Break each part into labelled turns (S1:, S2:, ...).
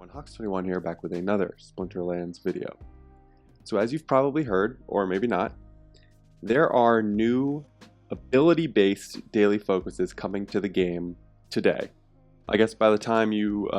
S1: everyone, Hawks21 here, back with another Splinterlands video. So as you've probably heard, or maybe not, there are new ability-based daily focuses coming to the game today. I guess by the time you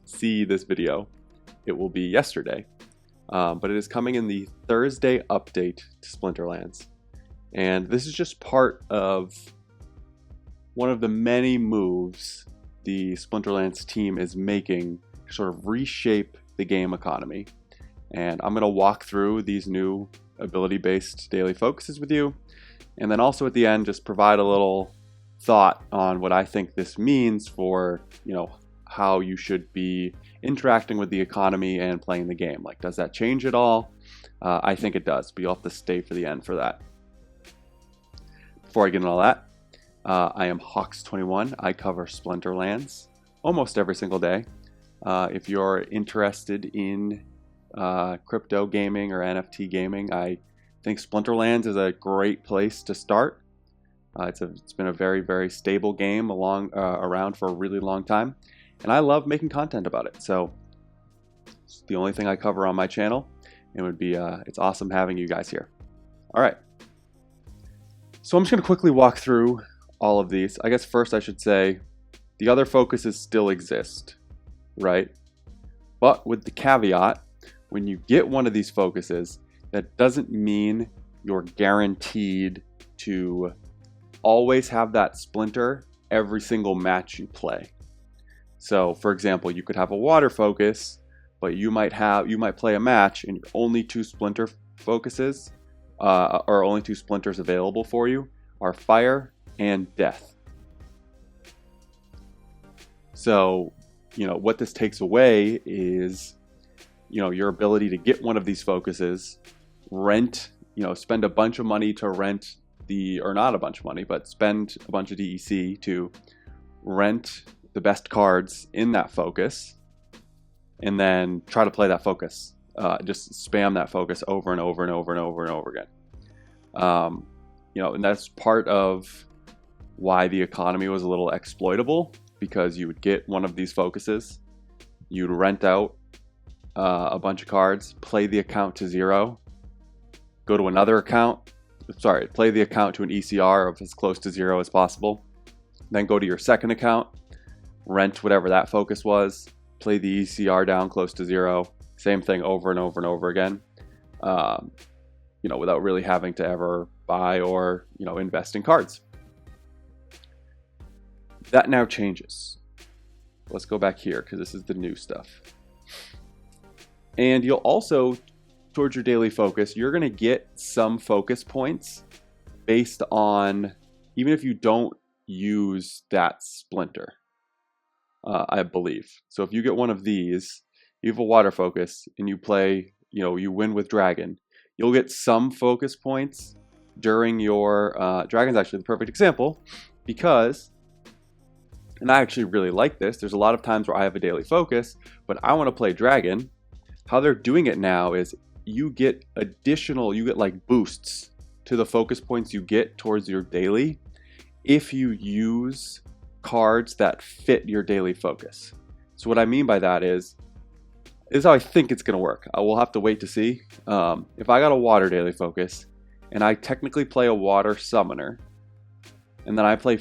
S1: see this video, it will be yesterday. But it is coming in the Thursday update to Splinterlands. And this is just part of one of the many moves the Splinterlands team is making to sort of reshape the game economy. And I'm going to walk through these new ability-based daily focuses with you, and then also at the end just provide a little thought on what I think this means for, how you should be interacting with the economy and playing the game. Like, does that change at all? I think it does, but you'll have to stay for the end for that. Before I get into all that, I am Hawks21. I cover Splinterlands almost every single day. If you're interested in crypto gaming or NFT gaming, I think Splinterlands is a great place to start. It's been a very, very stable game around for a really long time, and I love making content about it. So it's the only thing I cover on my channel, and it's awesome having you guys here. All right, so I'm just going to quickly walk through all of these. I guess first I should say the other focuses still exist, right? But with the caveat, when you get one of these focuses, that doesn't mean you're guaranteed to always have that splinter every single match you play. So for example, you could have a water focus, but you might play a match and only two splinter focuses or only two splinters available for you are fire and death. So what this takes away is your ability to get one of these focuses, spend a bunch of money to rent or not a bunch of money, but spend a bunch of DEC to rent the best cards in that focus, and then try to play that focus. Just spam that focus over and over and over and over and over again. And that's part of why the economy was a little exploitable, because you would get one of these focuses, you'd rent out a bunch of cards, play the account to zero, go to another account, play the account to an ECR of as close to zero as possible, then go to your second account, rent whatever that focus was, play the ECR down close to zero, same thing over and over and over again, without really having to ever buy or, invest in cards. That now changes. Let's go back here because this is the new stuff. And you'll also, towards your daily focus, you're going to get some focus points based on, even if you don't use that splinter, I believe. So if you get one of these, you have a water focus and you play, you win with dragon, you'll get some focus points during your, dragon's actually the perfect example, because, and I actually really like this, there's a lot of times where I have a daily focus, but I want to play dragon. How they're doing it now is you get like boosts to the focus points you get towards your daily if you use cards that fit your daily focus. So what I mean by that is how I think it's going to work. I will have to wait to see. If I got a water daily focus and I technically play a water summoner and then I play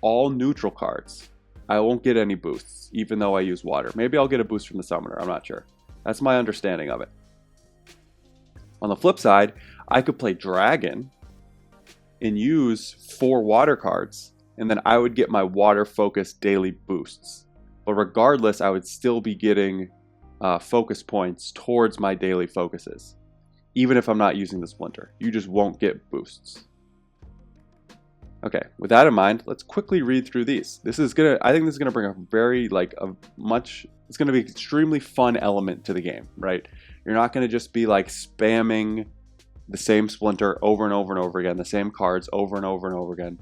S1: all neutral cards, I won't get any boosts even though I use water. Maybe I'll get a boost from the summoner, I'm not sure. That's my understanding of it. On the flip side, I could play dragon and use 4 water cards, and then I would get my water focus daily boosts. But regardless, I would still be getting focus points towards my daily focuses, even if I'm not using the splinter. You just won't get boosts. Okay, with that in mind, let's quickly read through these. I think this is gonna bring it's gonna be an extremely fun element to the game, right? You're not gonna just be like spamming the same splinter over and over and over again, the same cards over and over and over again.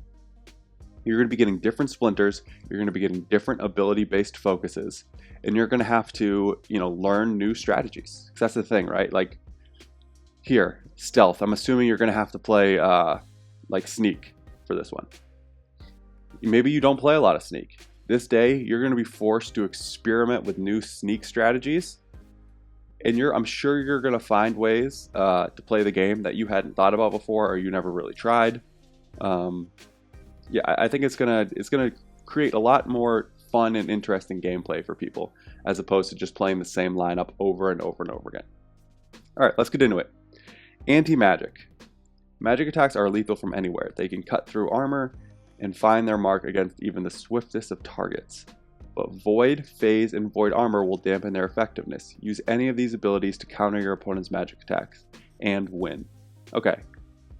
S1: You're gonna be getting different splinters, you're gonna be getting different ability-based focuses, and you're gonna have to, learn new strategies. 'Cause that's the thing, right? Like here, stealth, I'm assuming you're gonna have to play like sneak for this one. Maybe you don't play a lot of sneak. this day, you're going to be forced to experiment with new sneak strategies. And I'm sure you're going to find ways to play the game that you hadn't thought about before or you never really tried. Yeah, I think it's gonna create a lot more fun and interesting gameplay for people as opposed to just playing the same lineup over and over and over again. All right, let's get into it. Anti-magic. Magic attacks are lethal from anywhere. They can cut through armor and find their mark against even the swiftest of targets. But Void, Phase, and Void Armor will dampen their effectiveness. Use any of these abilities to counter your opponent's magic attacks and win. Okay,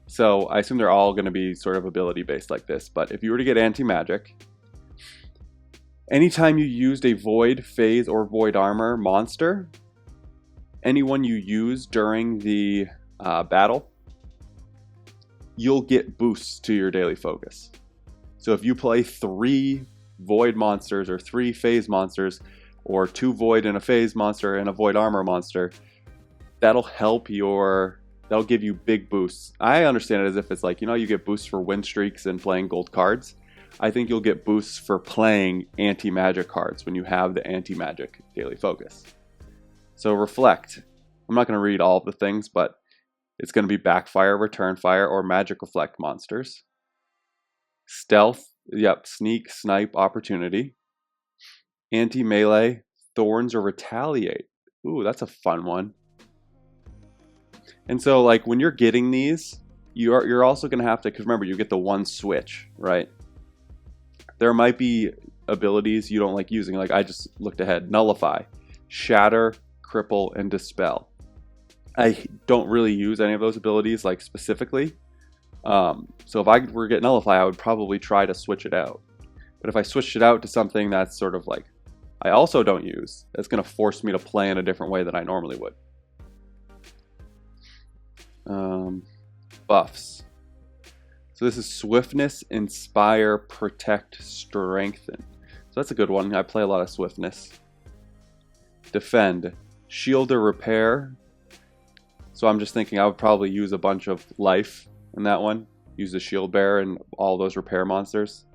S1: so I assume they're all going to be sort of ability based like this, but if you were to get anti-magic, anytime you used a Void, Phase, or Void Armor monster, anyone you use during the battle, you'll get boosts to your daily focus. So if you play 3 Void monsters or 3 Phase monsters or 2 Void and a Phase monster and a Void Armor monster, that'll give you big boosts. I understand it as if it's like, you get boosts for win streaks and playing gold cards. I think you'll get boosts for playing anti-magic cards when you have the anti-magic daily focus. So Reflect. I'm not going to read all of the things, but it's going to be Backfire, Return Fire, or Magic Reflect monsters. Stealth, Sneak, Snipe, Opportunity. Anti-Melee, Thorns, or Retaliate. Ooh, that's a fun one. And so, like, when you're getting these, you're also going to have to, because remember, you get the one switch, right? There might be abilities you don't like using. Like, I just looked ahead. Nullify, Shatter, Cripple, and Dispel. I don't really use any of those abilities, like, specifically. So if I were to get Nullify, I would probably try to switch it out. But if I switched it out to something that's sort of like, I also don't use, that's going to force me to play in a different way than I normally would. Buffs. So this is Swiftness, Inspire, Protect, Strengthen. So that's a good one. I play a lot of Swiftness. Defend. Shield or Repair. So I'm just thinking I would probably use a bunch of life in that one. Use the Shield Bearer and all those repair monsters.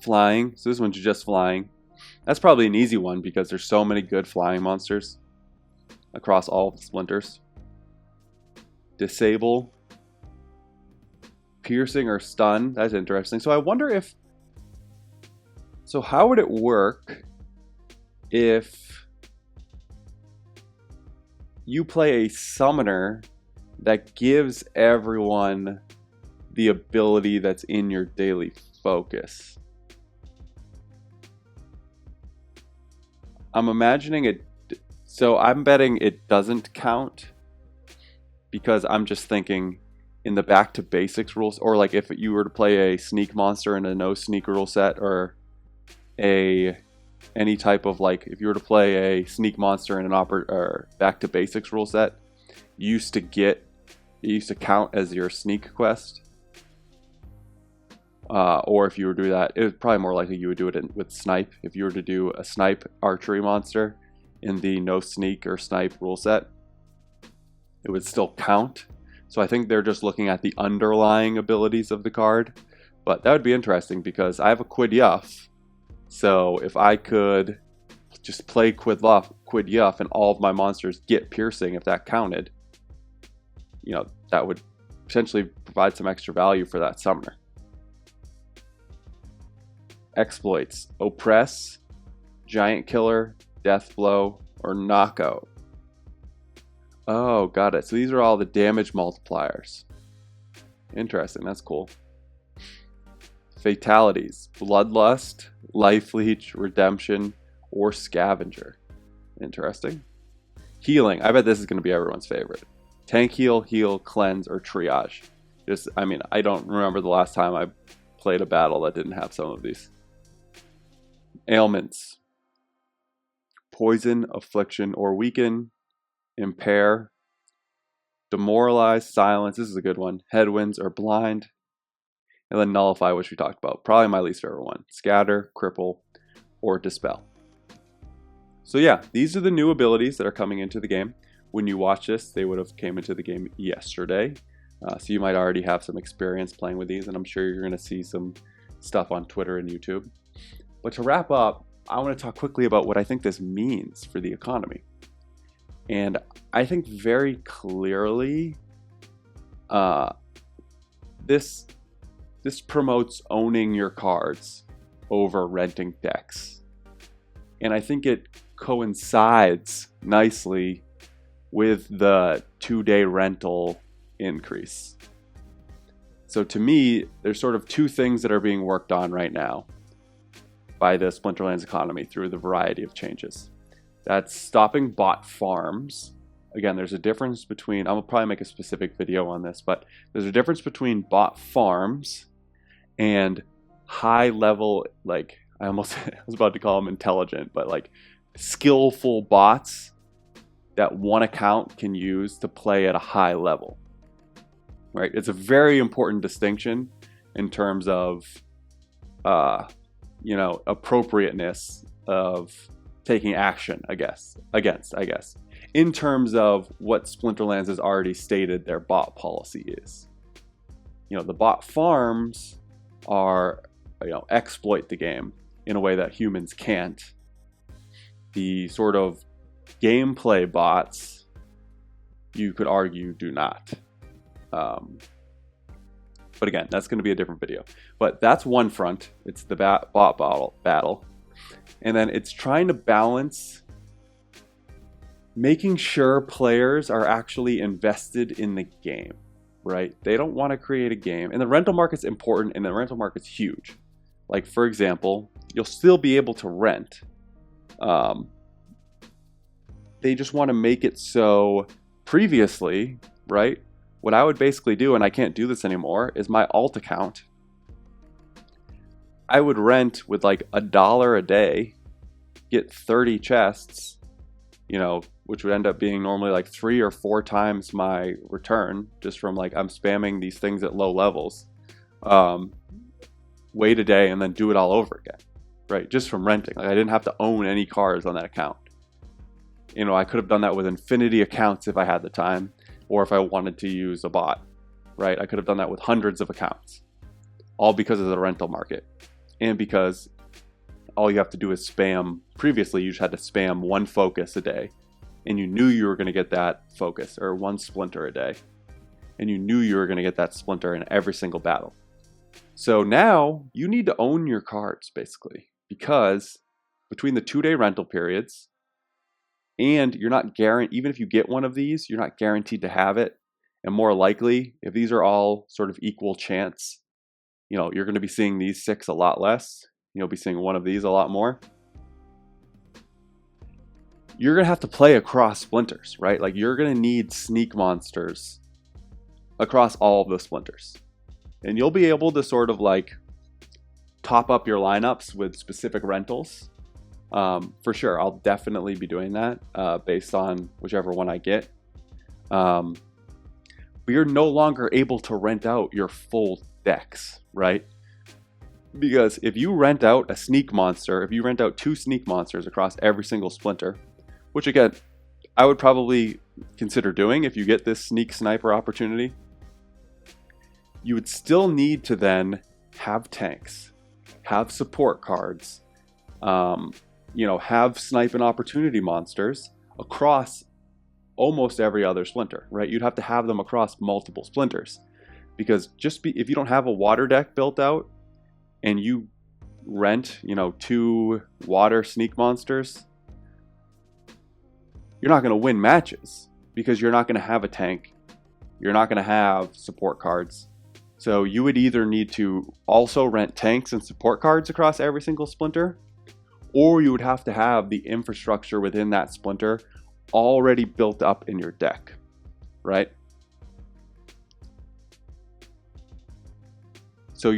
S1: Flying. So this one's just flying. That's probably an easy one because there's so many good flying monsters across all of the splinters. Disable. Piercing or Stun. That's interesting. So I wonder if... So how would it work if you play a summoner that gives everyone the ability that's in your daily focus? I'm imagining it, so I'm betting it doesn't count because I'm just thinking in the back to basics rules, or like if you were to play a sneak monster in a no sneak rule set, or any type of, like, if you were to play a sneak monster in an or back to basics rule set, it used to count as your sneak quest. Or if you were to do that, it was probably more likely you would do it with snipe. If you were to do a snipe archery monster in the no sneak or snipe rule set, it would still count. So I think they're just looking at the underlying abilities of the card. But that would be interesting because I have a Quid Yuff. So if I could just play Quid Yuff and all of my monsters get piercing, if that counted, that would potentially provide some extra value for that summoner. Exploits. Oppress, Giant Killer, Death Blow, or Knockout. Oh, got it. So these are all the damage multipliers. Interesting. That's cool. Fatalities. Bloodlust, Life Leech, Redemption, or Scavenger. Interesting. Healing. I bet this is going to be everyone's favorite. Tank Heal, Heal, Cleanse, or Triage. I don't remember the last time I played a battle that didn't have some of these. Ailments. Poison, Affliction, or Weaken. Impair. Demoralize, Silence. This is a good one. Headwinds, or Blind. And then Nullify, which we talked about. Probably my least favorite one. Scatter, Cripple, or Dispel. So yeah, these are the new abilities that are coming into the game. When you watch this, they would have came into the game yesterday. So you might already have some experience playing with these, and I'm sure you're going to see some stuff on Twitter and YouTube. But to wrap up, I want to talk quickly about what I think this means for the economy. And I think very clearly, this promotes owning your cards over renting decks. And I think it coincides nicely with the 2-day rental increase. So to me, there's sort of two things that are being worked on right now by the Splinterlands economy through the variety of changes. That's stopping bot farms. Again, there's a difference between, I'll probably make a specific video on this, but there's a difference between bot farms and high level, like I was about to call them intelligent, but like skillful bots that one account can use to play at a high level, right? It's a very important distinction in terms of, appropriateness of taking action, against, in terms of what Splinterlands has already stated their bot policy is. The bot farms are, exploit the game in a way that humans can't. The sort of gameplay bots, you could argue, do not. But again, that's going to be a different video. But that's one front. It's the bot battle. And then it's trying to balance making sure players are actually invested in the game, right? They don't want to create a game. And the rental market's important, and the rental market's huge. Like, for example, you'll still be able to rent. They just want to make it so previously, right? What I would basically do, and I can't do this anymore, is my alt account. I would rent with like $1 a day, get 30 chests, which would end up being normally like 3 or 4 times my return, just from like I'm spamming these things at low levels. Wait a day and then do it all over again, right? Just from renting. Like I didn't have to own any cards on that account. I could have done that with infinity accounts if I had the time, or if I wanted to use a bot, right? I could have done that with hundreds of accounts, all because of the rental market. And because all you have to do is spam. Previously, you just had to spam 1 focus a day, and you knew you were going to get that focus, or 1 splinter a day, and you knew you were going to get that splinter in every single battle. So now you need to own your cards, basically, because between the 2-day rental periods, and you're not guaranteed, even if you get one of these, you're not guaranteed to have it. And more likely, if these are all sort of equal chance, you're going to be seeing these 6 a lot less. You'll be seeing one of these a lot more. You're going to have to play across splinters, right? Like you're going to need sneak monsters across all of the splinters. And you'll be able to sort of like top up your lineups with specific rentals. For sure, I'll definitely be doing that based on whichever one I get. But you're no longer able to rent out your full decks, right? Because if you rent out a sneak monster, if you rent out 2 sneak monsters across every single splinter, which again, I would probably consider doing if you get this sneak sniper opportunity, you would still need to then have tanks, have support cards, have snipe and opportunity monsters across almost every other splinter, right? You'd have to have them across multiple splinters, because if you don't have a water deck built out and you rent, 2 water sneak monsters, you're not going to win matches because you're not going to have a tank. You're not going to have support cards. So you would either need to also rent tanks and support cards across every single splinter, or you would have to have the infrastructure within that splinter already built up in your deck, right? So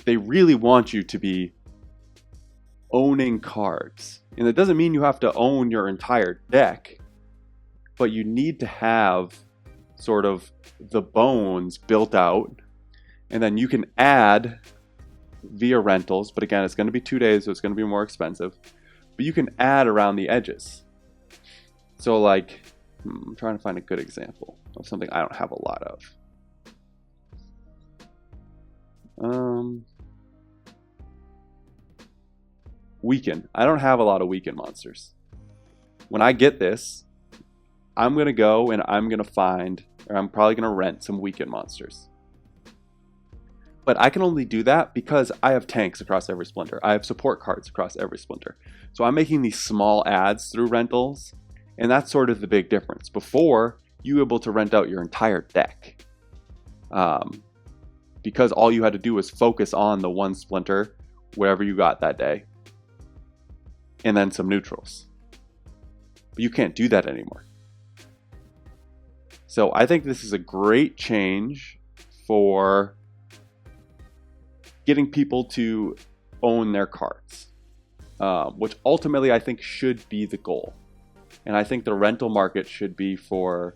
S1: they really want you to be owning cards. And it doesn't mean you have to own your entire deck, but you need to have sort of the bones built out, and then you can add via rentals. But again, it's going to be 2 days, so it's going to be more expensive. But you can add around the edges. So like, I'm trying to find a good example of something I don't have a lot of. weaken. I don't have a lot of weaken monsters. When I get this, I'm going to go and I'm going to find, or I'm probably going to rent some weaken monsters. But I can only do that because I have tanks across every splinter. I have support cards across every splinter. So I'm making these small adds through rentals, and that's sort of the big difference. Before, you were able to rent out your entire deck. Because all you had to do was focus on the one splinter, wherever you got that day, and then some neutrals. But you can't do that anymore. So I think this is a great change for getting people to own their cards, which ultimately I think should be the goal. And I think the rental market should be for,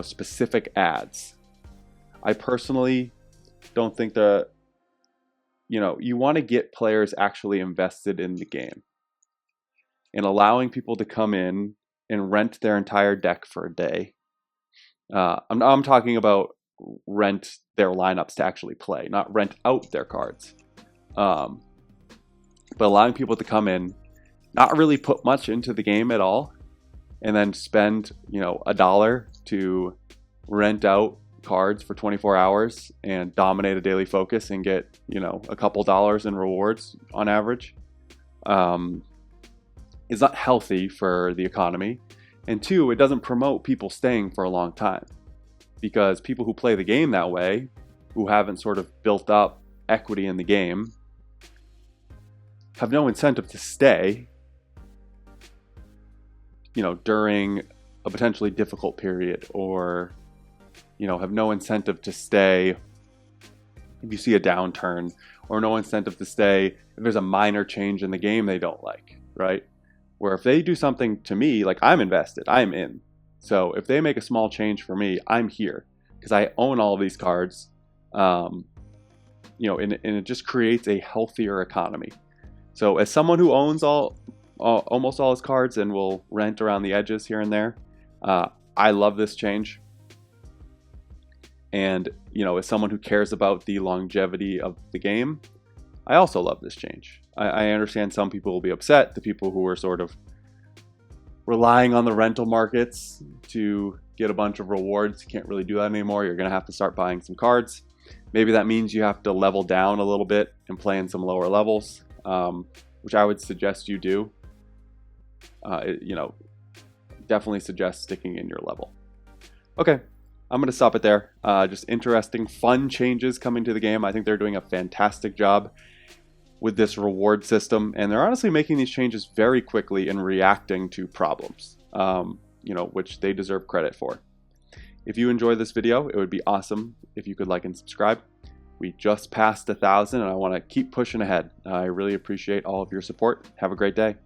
S1: specific ads. I personally don't think you want to get players actually invested in the game and allowing people to come in and rent their entire deck for a day. I'm talking about rent their lineups to actually play, not rent out their cards. But allowing people to come in, not really put much into the game at all, and then spend, $1 to rent out cards for 24 hours and dominate a daily focus and get, a couple dollars in rewards on average, is not healthy for the economy. And two, it doesn't promote people staying for a long time, because people who play the game that way, who haven't sort of built up equity in the game, have no incentive to stay, during a potentially difficult period, or, have no incentive to stay if you see a downturn, or no incentive to stay if there's a minor change in the game they don't like, right? Where if they do something to me, like, I'm invested, I'm in. So if they make a small change for me, I'm here because I own all of these cards, and it just creates a healthier economy. So as someone who owns almost all his cards and will rent around the edges here and there, I love this change. And, as someone who cares about the longevity of the game, I also love this change. I understand some people will be upset, the people who are sort of relying on the rental markets to get a bunch of rewards. You can't really do that anymore. You're going to have to start buying some cards. Maybe that means you have to level down a little bit and play in some lower levels, which I would suggest you do. Definitely suggest sticking in your level. Okay, I'm going to stop it there. Just interesting, fun changes coming to the game. I think they're doing a fantastic job with this reward system, and they're honestly making these changes very quickly and reacting to problems, which they deserve credit for. If you enjoyed this video, it would be awesome if you could like and subscribe. We just passed 1,000, and I want to keep pushing ahead. I really appreciate all of your support. Have a great day.